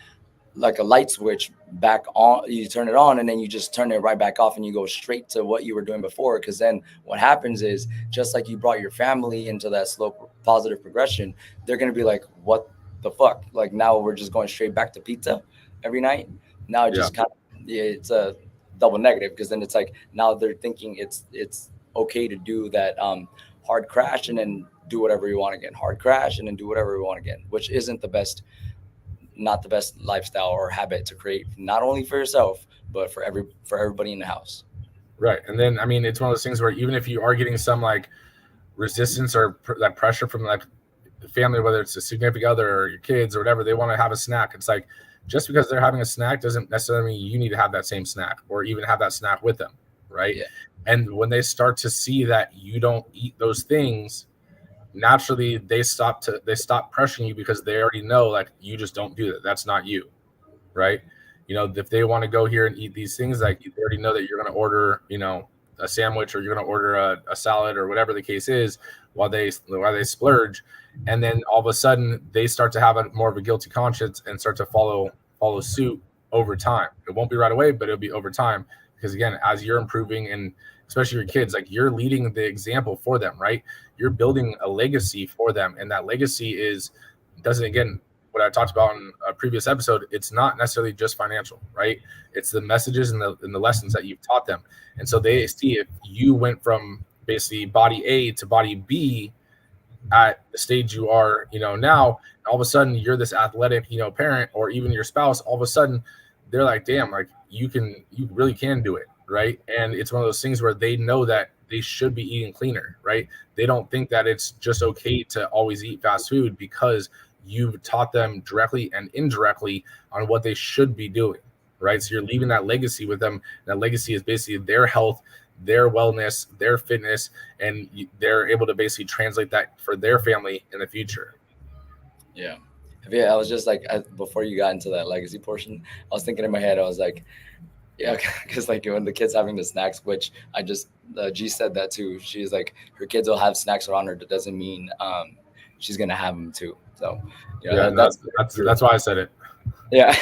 like a light switch, back on, you turn it on and then you just turn it right back off and you go straight to what you were doing before. Because then what happens is, just like you brought your family into that slow positive progression, they're going to be like, what the fuck? Like, now we're just going straight back to pizza every night. Now it just kind of, it's a double negative, because then it's like, now they're thinking it's okay to do that hard crash and then do whatever you want again, hard crash and then do whatever you want again, which isn't the best, not the best lifestyle or habit to create, not only for yourself, but for everybody in the house. Right. And then, I mean, it's one of those things where even if you are getting some like resistance or that pressure from like the family, whether it's a significant other or your kids or whatever, they want to have a snack. It's like, just because they're having a snack doesn't necessarily mean you need to have that same snack or even have that snack with them. Right. Yeah. And when they start to see that you don't eat those things, naturally they stop pressuring you, because they already know, like, you just don't do that. That's not you. Right. You know, if they want to go here and eat these things, like, they already know that you're going to order, you know, a sandwich, or you're going to order a salad, or whatever the case is, while they splurge. And then all of a sudden they start to have more of a guilty conscience and start to follow suit over time. It won't be right away, but it'll be over time, because again, as you're improving, and especially your kids, like, you're leading the example for them, right? You're building a legacy for them. And that legacy doesn't, again, what I talked about in a previous episode, it's not necessarily just financial, right? It's the messages and the lessons that you've taught them. And so they see, if you went from basically body A to body B at the stage you are, now, all of a sudden you're this athletic, parent, or even your spouse, all of a sudden they're like, damn, like you really can do it, right? And it's one of those things where they know that they should be eating cleaner, right? They don't think that it's just okay to always eat fast food because you've taught them directly and indirectly on what they should be doing, right? So you're leaving that legacy with them. That legacy is basically their health, their wellness, their fitness, and they're able to basically translate that for their family in the future. Yeah. I was just like, before you got into that legacy portion, I was thinking in my head, I was like, yeah, because like when the kids having the snacks, which I just, G said that too. She's like, her kids will have snacks around her. That doesn't mean she's going to have them too. So, that's why I said it. Yeah.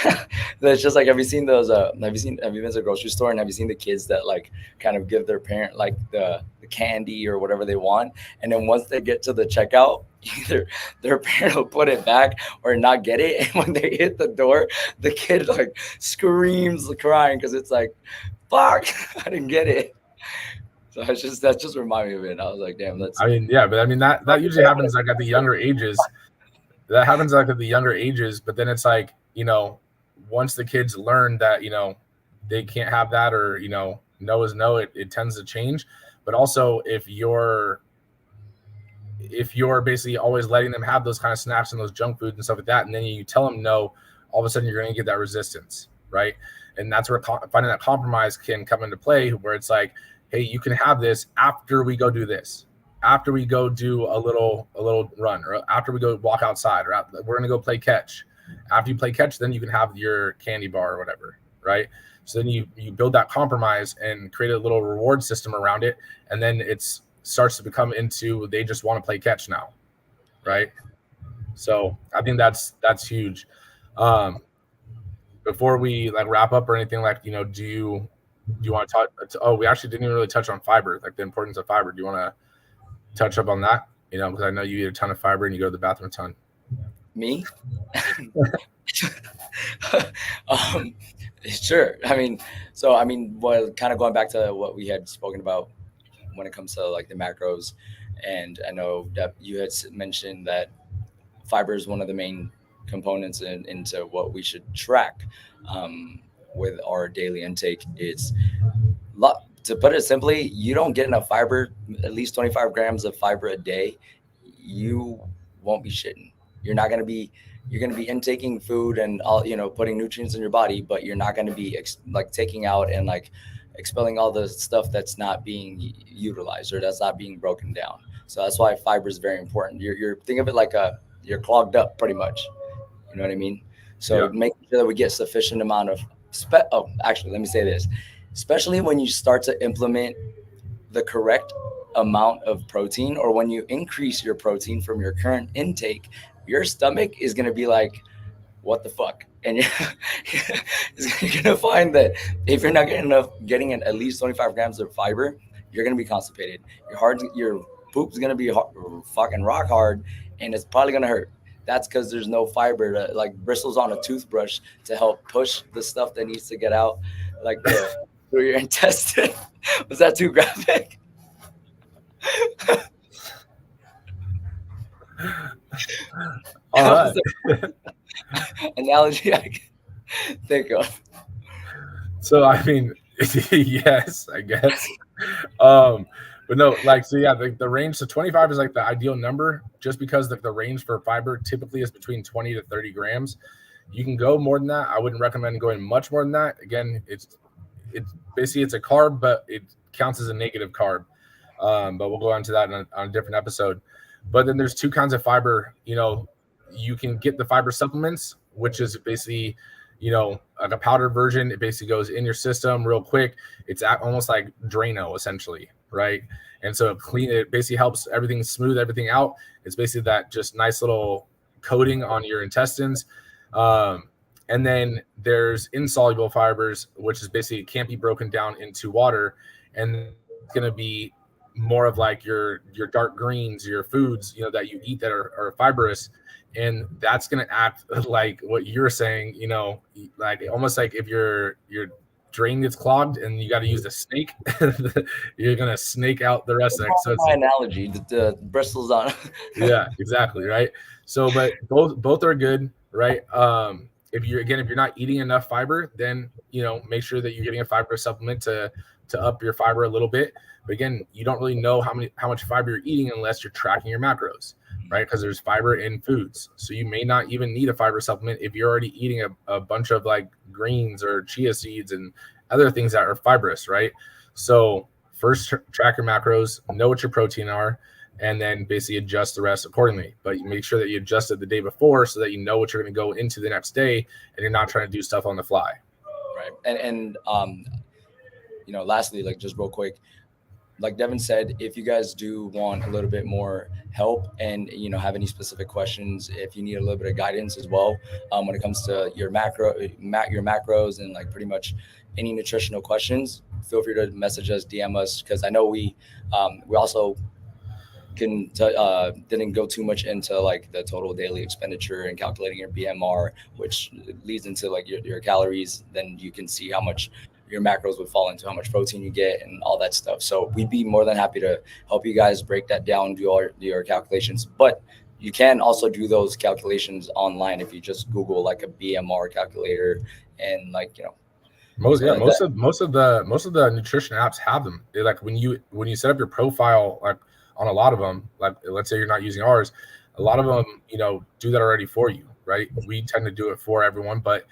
It's just like, have you seen those, have you been to the grocery store and have you seen the kids that like kind of give their parent like the candy or whatever they want? And then once they get to the checkout, either their parent will put it back or not get it. And when they hit the door, the kid like screams crying because it's like, fuck, I didn't get it. So that just reminded me of it. I was like, damn, that's. I mean, yeah, but I mean that usually happens like at the younger ages. That happens like at the younger ages, but then it's like, once the kids learn that, they can't have that, or, no is no, it tends to change. But also if you're basically always letting them have those kind of snacks and those junk foods and stuff like that, and then you tell them no, all of a sudden you're going to get that resistance, right? And that's where finding that compromise can come into play, where it's like, hey, you can have this after we go do this, after we go do a little run, or after we go walk outside, or we're going to go play catch. After you play catch, then you can have your candy bar or whatever, right? So then you build that compromise and create a little reward system around it, and then it's starts to become into they just want to play catch now, right? So I think that's huge. Before we like wrap up or anything, like, do you want to talk? Oh, we actually didn't even really touch on fiber, like the importance of fiber. Do you want to touch up on that? Because I know you eat a ton of fiber and you go to the bathroom a ton. Me? Sure. Well, kind of going back to what we had spoken about when it comes to like the macros, and I know that you had mentioned that fiber is one of the main components into what we should track with our daily intake. It's to put it simply, you don't get enough fiber, at least 25 grams of fiber a day, you won't be shitting. You're going to be intaking food and all, putting nutrients in your body, but you're not going to be taking out and like expelling all the stuff that's not being utilized or that's not being broken down. So that's why fiber is very important. You're think of it like you're clogged up pretty much. You know what I mean? So making sure that we get sufficient amount of actually, let me say this, especially when you start to implement the correct amount of protein, or when you increase your protein from your current intake, your stomach is going to be like, what the fuck? And you're going to find that if you're not getting at least 25 grams of fiber, you're going to be constipated. Your poop's going to be fucking rock hard, and it's probably going to hurt. That's because there's no fiber to like bristles on a toothbrush to help push the stuff that needs to get out, like through your intestine. Was that too graphic? All right. Analogy I can think of. So I mean, yes, I guess. But no, like, so yeah, the range, so 25 is like the ideal number, just because the range for fiber typically is between 20 to 30 grams. You can go more than that. I wouldn't recommend going much more than that. Again, it's basically it's a carb, but it counts as a negative carb. But we'll go on to that on a different episode. But then there's two kinds of fiber. You can get the fiber supplements, which is basically, like a powder version. It basically goes in your system real quick. It's almost like Drano, essentially, right? And so it basically helps everything smooth everything out. It's basically that just nice little coating on your intestines. And then there's insoluble fibers, which is basically can't be broken down into water, and it's going to be more of like your dark greens, your foods, that you eat that are fibrous, and that's going to act like what you're saying, like almost like if you're drain gets clogged and you got to use the snake, you're gonna snake out the rest of it. So it's my analogy, the bristles on. yeah, exactly, right. So, but both are good, right? If you're not eating enough fiber, then make sure that you're getting a fiber supplement to up your fiber a little bit. But again, you don't really know how much fiber you're eating unless you're tracking your macros, right? Because there's fiber in foods, so you may not even need a fiber supplement if you're already eating a bunch of like greens or chia seeds and other things that are fibrous, right? So first, track your macros, know what your protein are, and then basically adjust the rest accordingly. But you make sure that you adjust it the day before so that you know what you're going to go into the next day, and you're not trying to do stuff on the fly. Right. And lastly, like just real quick, like Devin said, if you guys do want a little bit more help and have any specific questions, if you need a little bit of guidance as well, when it comes to your macros and like pretty much any nutritional questions, feel free to message us, DM us, because I know we also didn't go too much into like the total daily expenditure and calculating your BMR, which leads into like your calories. Then you can see how much your macros would fall into, how much protein you get and all that stuff. So we'd be more than happy to help you guys break that down, do all your calculations. But you can also do those calculations online if you just Google like a BMR calculator and most of the nutrition apps have them. They're like when you set up your profile, like on a lot of them, like let's say you're not using ours, a lot of them do that already for you, right? We tend to do it for everyone, but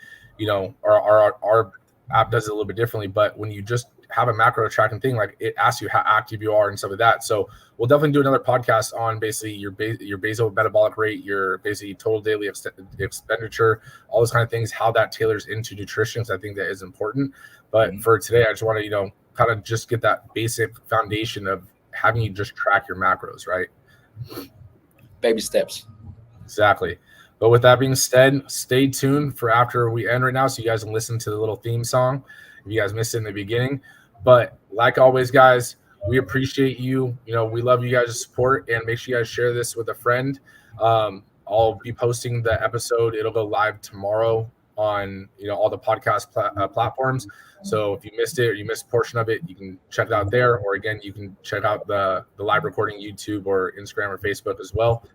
our app does it a little bit differently. But when you just have a macro tracking thing, like it asks you how active you are and stuff like that. So we'll definitely do another podcast on basically your basal metabolic rate, your basically total daily expenditure, all those kind of things, how that tailors into nutrition. So I think that is important. But for today, I just want to kind of just get that basic foundation of having you just track your macros, right? Baby steps. Exactly. But with that being said, stay tuned for after we end right now, so you guys can listen to the little theme song if you guys missed it in the beginning. But like always, guys, we appreciate you. We love you guys' support, and make sure you guys share this with a friend. I'll be posting the episode. It'll go live tomorrow on all the podcast platforms. So if you missed it or you missed a portion of it, you can check it out there. Or again, you can check out the live recording YouTube or Instagram or Facebook as well.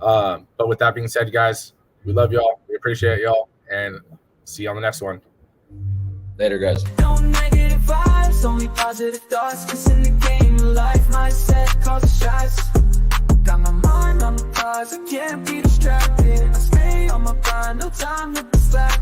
But with that being said, guys, we love y'all. We appreciate y'all, and see you on the next one. Later, guys. No negative vibes, only positive thoughts. Cause in the game of life, mindset causes stress. Got my mind on the prize, I can't be distracted. I stay on my grind, no time to be slack.